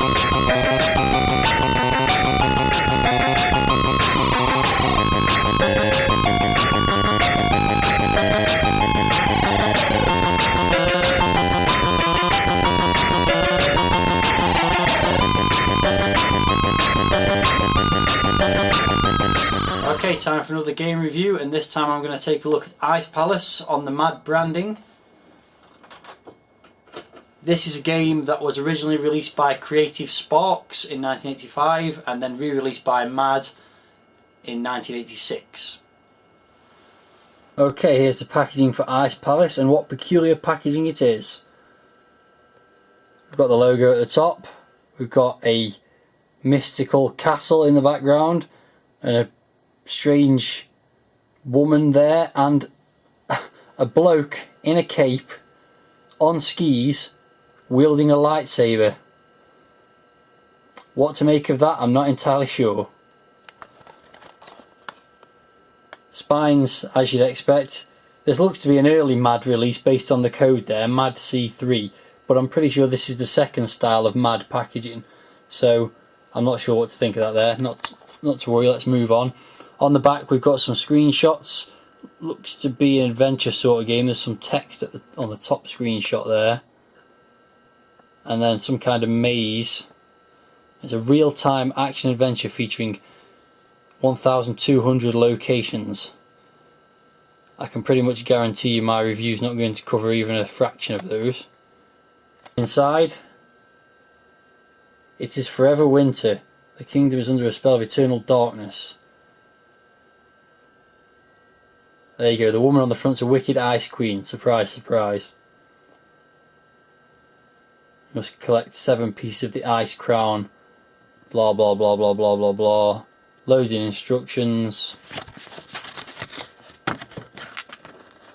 Okay, time for another game review, and this time I'm going to take a look at Ice Palace on the MAD branding. This is a game that was originally released by Creative Sparks in 1985 and then re-released by MAD in 1986. Okay, here's the packaging for Ice Palace, and what peculiar packaging it is. We've got the logo at the top, we've got a mystical castle in the background and a strange woman there, and a bloke in a cape on skis wielding a lightsaber. What to make of that, I'm not entirely sure. Spines, as you'd expect. This looks to be an early MAD release based on the code there, MAD C3, but I'm pretty sure this is the second style of MAD packaging, so I'm not sure what to think of that there. Not to worry, let's move on. On the back we've got some screenshots. Looks to be an adventure sort of game. There's some text on the top screenshot there. And then some kind of maze. It's a real-time action adventure featuring 1,200 locations. I can pretty much guarantee you my review's not going to cover even a fraction of those. Inside, it is forever winter. The kingdom is under a spell of eternal darkness. There you go, the woman on the front's a wicked ice queen. Surprise, surprise. Must collect 7 pieces of the ice crown. Blah blah blah blah blah blah blah. Loading instructions.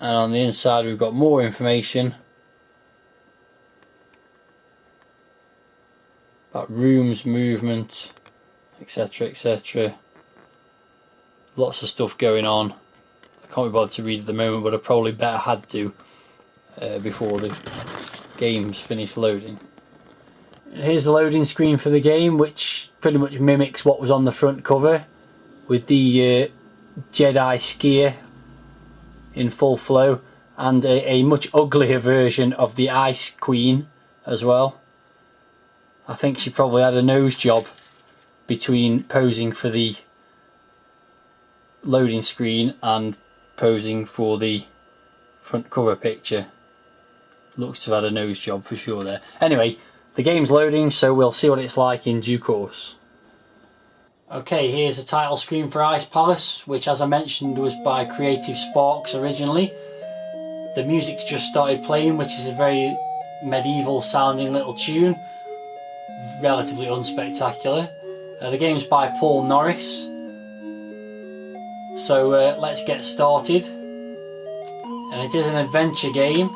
And on the inside we've got more information about rooms, movement, etc, etc. Lots of stuff going on. I can't be bothered to read at the moment, but I probably better had to before the game's finished loading. Here's the loading screen for the game, which pretty much mimics what was on the front cover, with the Jedi skier in full flow, and a much uglier version of the Ice Queen as well. I think she probably had a nose job between posing for the loading screen and posing for the front cover picture. Looks to have had a nose job for sure there. Anyway, the game's loading, so we'll see what it's like in due course. Okay, here's the title screen for Ice Palace, which, as I mentioned, was by Creative Sparks originally. The music's just started playing, which is a very medieval sounding little tune. Relatively unspectacular. The game's by Paul Norris. So let's get started. And it is an adventure game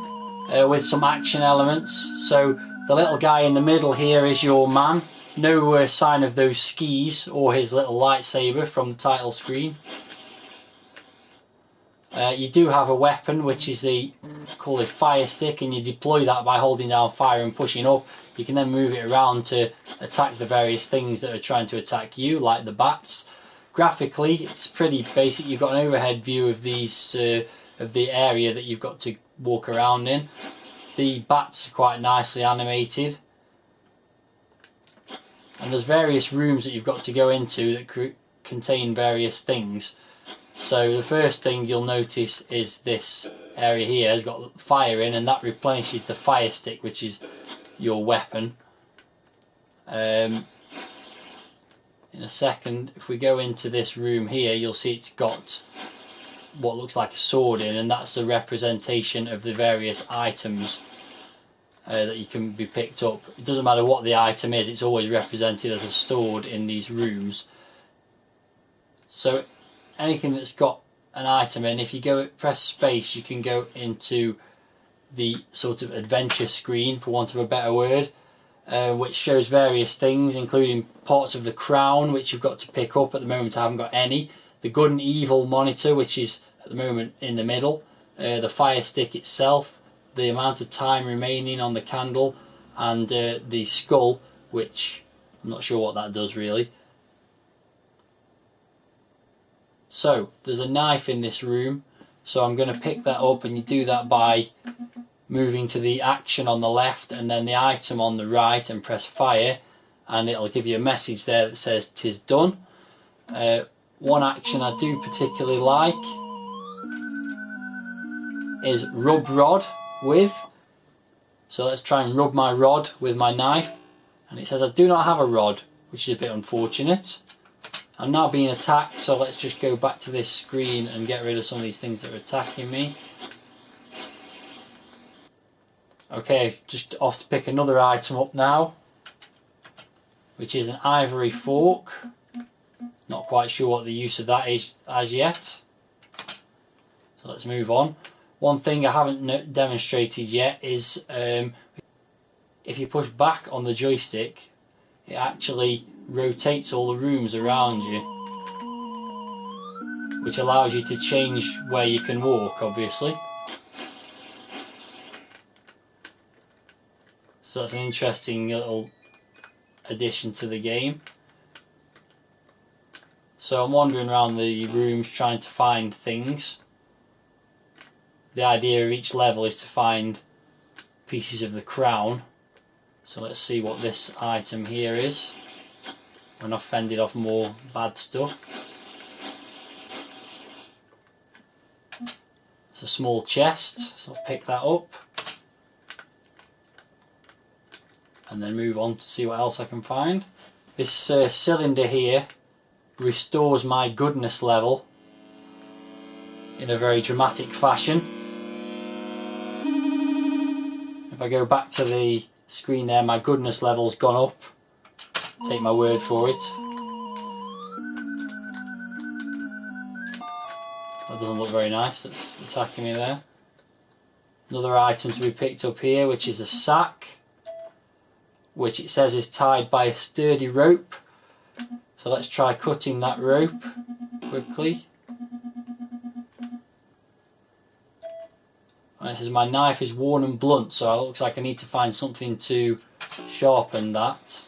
with some action elements. So the little guy in the middle here is your man. No sign of those skis or his little lightsaber from the title screen. You do have a weapon, which is called a fire stick, and you deploy that by holding down fire and pushing up. You can then move it around to attack the various things that are trying to attack you, like the bats. Graphically, it's pretty basic. You've got an overhead view of these of the area that you've got to walk around in. The bats are quite nicely animated, and there's various rooms that you've got to go into that contain various things. So the first thing you'll notice is this area here has got fire in, and that replenishes the fire stick, which is your weapon. In a second, if we go into this room here, you'll see it's got what looks like a sword in, and that's the representation of the various items that you can be picked up. It doesn't matter what the item is, it's always represented as a sword in these rooms. So anything that's got an item in, if you press space, you can go into the sort of adventure screen, for want of a better word, which shows various things, including parts of the crown, which you've got to pick up. At the moment I haven't got any. The good and evil monitor, which is at the moment in the middle. The fire stick itself, the amount of time remaining on the candle, and the skull, which I'm not sure what that does really. So there's a knife in this room, so I'm going to pick that up, and you do that by moving to the action on the left and then the item on the right and press fire, and it'll give you a message there that says "'tis done." One action I do particularly like is rub rod with. So let's try and rub my rod with my knife, and it says I do not have a rod, which is a bit unfortunate. I'm now being attacked, so let's just go back to this screen and get rid of some of these things that are attacking me. Okay, just off to pick another item up now, which is an ivory fork. Not quite sure what the use of that is as yet. So let's move on. One thing I haven't demonstrated yet is if you push back on the joystick, it actually rotates all the rooms around you, which allows you to change where you can walk, obviously. So that's an interesting little addition to the game. So I'm wandering around the rooms trying to find things. The idea of each level is to find pieces of the crown. So let's see what this item here is, when I've fended off more bad stuff. It's a small chest, so I'll pick that up and then move on to see what else I can find. This cylinder here restores my goodness level in a very dramatic fashion. If I go back to the screen there, my goodness level's gone up. Take my word for it. That doesn't look very nice, that's attacking me there. Another item to be picked up here, which is a sack, which it says is tied by a sturdy rope. So let's try cutting that rope quickly. And it says my knife is worn and blunt, so it looks like I need to find something to sharpen that.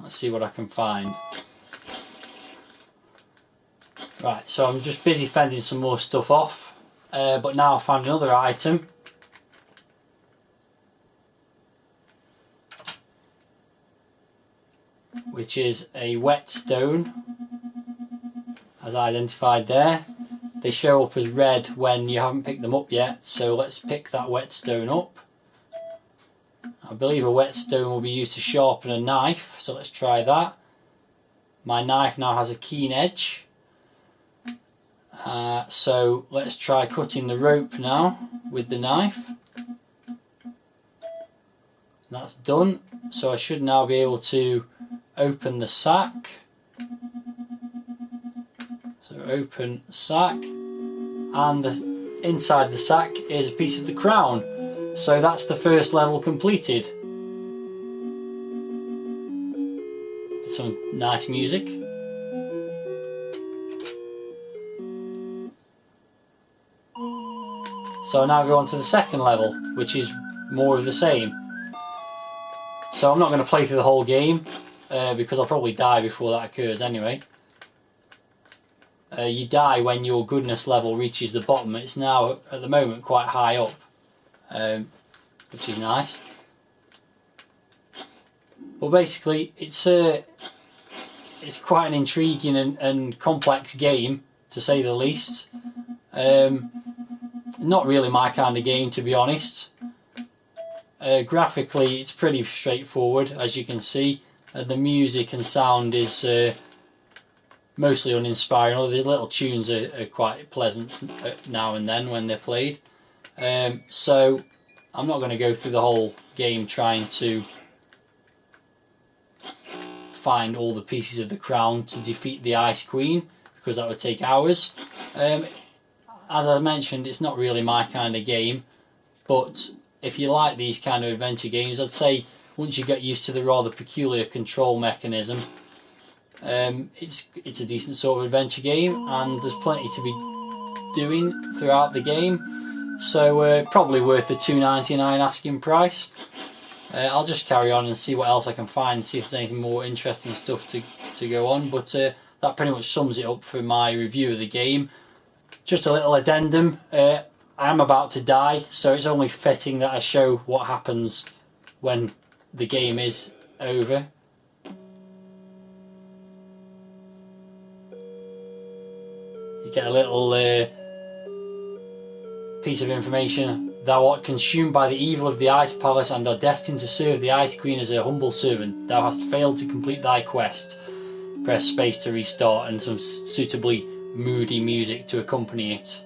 Let's see what I can find. Right, so I'm just busy fending some more stuff off, but now I found another item. Which is a whetstone, as identified there. They show up as red when you haven't picked them up yet, so let's pick that whetstone up. I believe a whetstone will be used to sharpen a knife, so let's try that. My knife now has a keen edge, so let's try cutting the rope now with the knife. That's done, so I should now be able to open the sack. So open sack, and inside the sack is a piece of the crown. So that's the first level completed. With some nice music. So I now go on to the second level, which is more of the same. So I'm not going to play through the whole game, because I'll probably die before that occurs anyway. You die when your goodness level reaches the bottom. It's now at the moment quite high up, which is nice. But basically it's quite an intriguing and complex game, to say the least. Not really my kind of game, to be honest. Graphically it's pretty straightforward, as you can see. The music and sound is mostly uninspiring, although the little tunes are quite pleasant now and then when they're played. So I'm not going to go through the whole game trying to find all the pieces of the crown to defeat the Ice Queen, because that would take hours. As I mentioned, it's not really my kind of game, but if you like these kind of adventure games, I'd say once you get used to the rather peculiar control mechanism, it's a decent sort of adventure game, and there's plenty to be doing throughout the game. So probably worth the $2.99 asking price. I'll just carry on and see what else I can find, see if there's anything more interesting stuff to go on, but that pretty much sums it up for my review of the game. Just a little addendum, I am about to die, so it's only fitting that I show what happens when the game is over. You get a little piece of information. Thou art consumed by the evil of the Ice Palace and are destined to serve the Ice Queen as her humble servant. Thou hast failed to complete thy quest. Press space to restart, and some suitably moody music to accompany it.